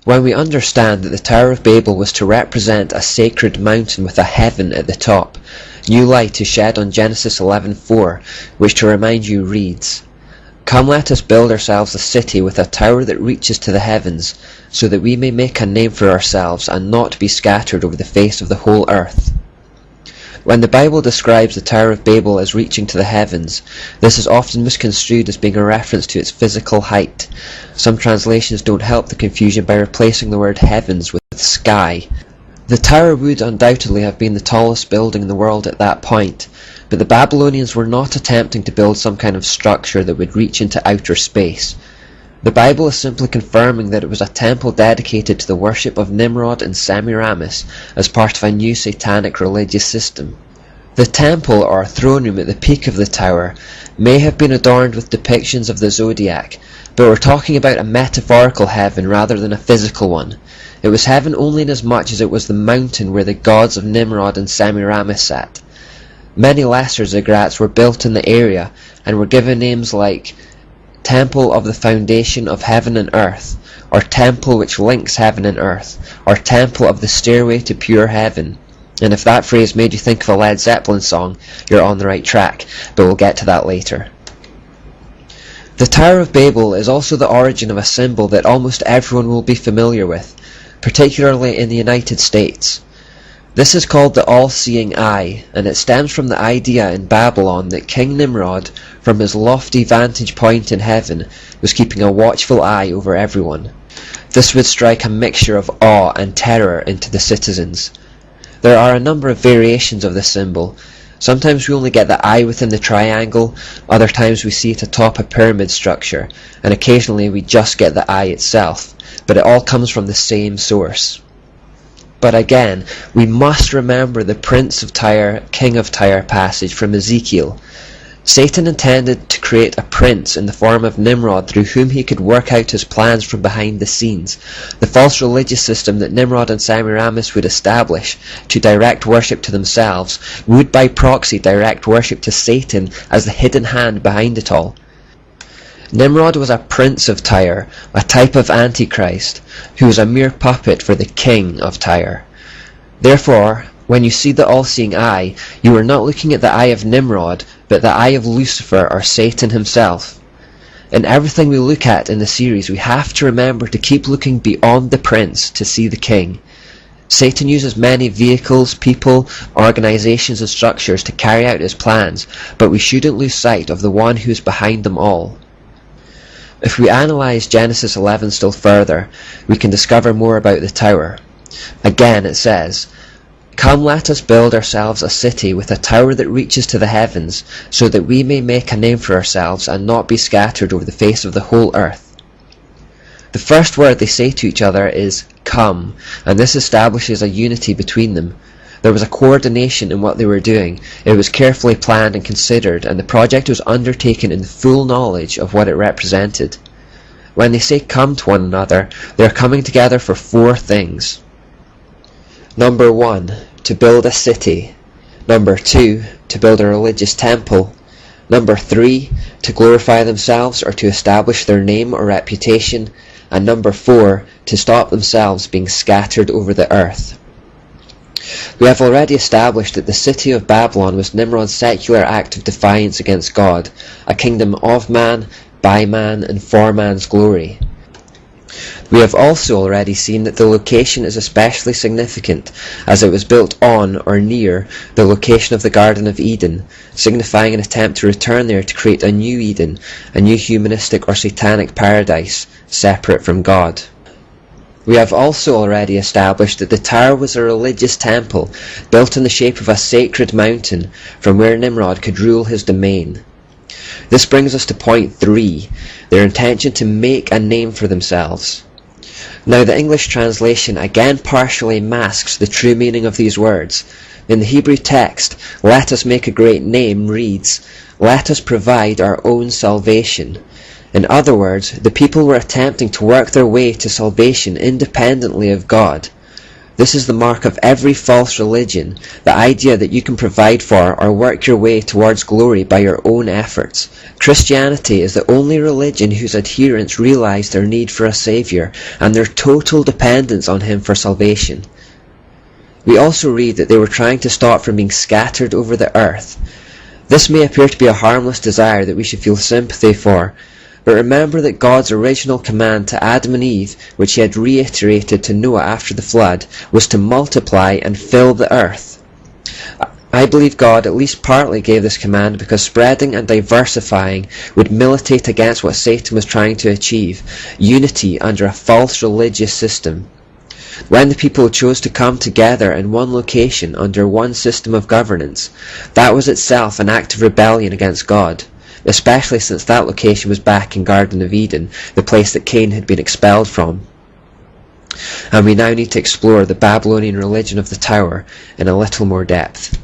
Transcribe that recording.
When we understand that the Tower of Babel was to represent a sacred mountain with a heaven at the top, new light is shed on Genesis 11:4, which, to remind you, reads, "Come, let us build ourselves a city with a tower that reaches to the heavens, so that we may make a name for ourselves and not be scattered over the face of the whole earth." When the Bible describes the Tower of Babel as reaching to the heavens, this is often misconstrued as being a reference to its physical height. Some translations don't help the confusion by replacing the word heavens with sky. The tower would undoubtedly have been the tallest building in the world at that point, but the Babylonians were not attempting to build some kind of structure that would reach into outer space. The Bible is simply confirming that it was a temple dedicated to the worship of Nimrod and Semiramis as part of a new satanic religious system. The temple, or throne room at the peak of the tower, may have been adorned with depictions of the zodiac, but we're talking about a metaphorical heaven rather than a physical one. It was heaven only inasmuch as it was the mountain where the gods of Nimrod and Semiramis sat. Many lesser ziggurats were built in the area and were given names like Temple of the Foundation of Heaven and Earth, or Temple which links heaven and earth, or Temple of the Stairway to Pure Heaven. And if that phrase made you think of a Led Zeppelin song, you're on the right track, but we'll get to that later. The Tower of Babel is also the origin of a symbol that almost everyone will be familiar with, particularly in the United States. This is called the all-seeing eye, and it stems from the idea in Babylon that King Nimrod, from his lofty vantage point in heaven, was keeping a watchful eye over everyone. This would strike a mixture of awe and terror into the citizens. There are a number of variations of this symbol. Sometimes we only get the eye within the triangle, other times we see it atop a pyramid structure, and occasionally we just get the eye itself, but it all comes from the same source. But again, we must remember the Prince of Tyre, King of Tyre passage from Ezekiel. Satan intended to create a prince in the form of Nimrod through whom he could work out his plans from behind the scenes. The false religious system that Nimrod and Semiramis would establish to direct worship to themselves would by proxy direct worship to Satan as the hidden hand behind it all. Nimrod was a prince of Tyre, a type of Antichrist, who was a mere puppet for the king of Tyre. Therefore, when you see the all-seeing eye, you are not looking at the eye of Nimrod, but the eye of Lucifer or Satan himself. In everything we look at in the series, we have to remember to keep looking beyond the prince to see the king. Satan uses many vehicles, people, organizations and structures to carry out his plans, but we shouldn't lose sight of the one who is behind them all. If we analyze Genesis 11 still further, we can discover more about the tower. Again it says, "Come, let us build ourselves a city with a tower that reaches to the heavens, so that we may make a name for ourselves and not be scattered over the face of the whole earth." The first word they say to each other is "come," and this establishes a unity between them. There was a coordination in what they were doing. It was carefully planned and considered, and the project was undertaken in the full knowledge of what it represented. When they say "come" to one another, they are coming together for 4 things. Number 1, to build a city. Number 2, to build a religious temple. Number 3, to glorify themselves or to establish their name or reputation. And number 4, to stop themselves being scattered over the earth. We have already established that the city of Babylon was Nimrod's secular act of defiance against God, a kingdom of man, by man, and for man's glory. We have also already seen that the location is especially significant, as it was built on or near the location of the Garden of Eden, signifying an attempt to return there to create a new Eden, a new humanistic or satanic paradise, separate from God. We have also already established that the tower was a religious temple, built in the shape of a sacred mountain, from where Nimrod could rule his domain. This brings us to point 3, their intention to make a name for themselves. Now the English translation again partially masks the true meaning of these words. In the Hebrew text, "let us make a great name" reads, "let us provide our own salvation." In other words, the people were attempting to work their way to salvation independently of God. This is the mark of every false religion, the idea that you can provide for or work your way towards glory by your own efforts. Christianity is the only religion whose adherents realize their need for a Saviour and their total dependence on Him for salvation. We also read that they were trying to stop from being scattered over the earth. This may appear to be a harmless desire that we should feel sympathy for, but remember that God's original command to Adam and Eve, which He had reiterated to Noah after the flood, was to multiply and fill the earth. I believe God at least partly gave this command because spreading and diversifying would militate against what Satan was trying to achieve, unity under a false religious system. When the people chose to come together in one location under one system of governance, that was itself an act of rebellion against God, especially since that location was back in Garden of Eden, the place that Cain had been expelled from. And we now need to explore the Babylonian religion of the Tower in a little more depth.